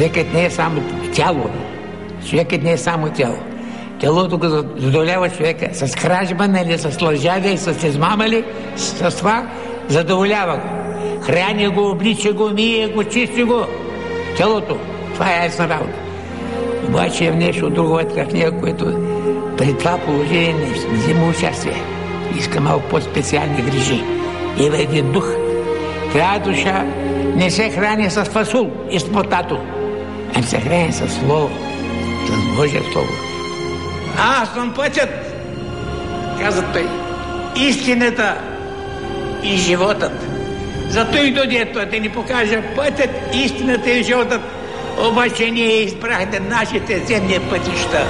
Човекът не е само тяло. Човекът не е само тяло. Тялото го задоволява човека с кражба, нали, с лъжавия и с измама ли, с това задоволява го. Храни го, облича го, мие го, чисти го. Тялото. Това е ясна работа. Обаче е нещо друго в нея, което при това положение не взима участие. Иска малко по-специални грижи. Има един дух. Трябва душа не се храни с фасул и с потато, а се храни с Слово, с Божие Слово. Аз съм пътят, каза той, истината и животът. Зато и дойде той да ни покаже пътят, истината и животът. Обаче ние избрахме нашите земни пътища.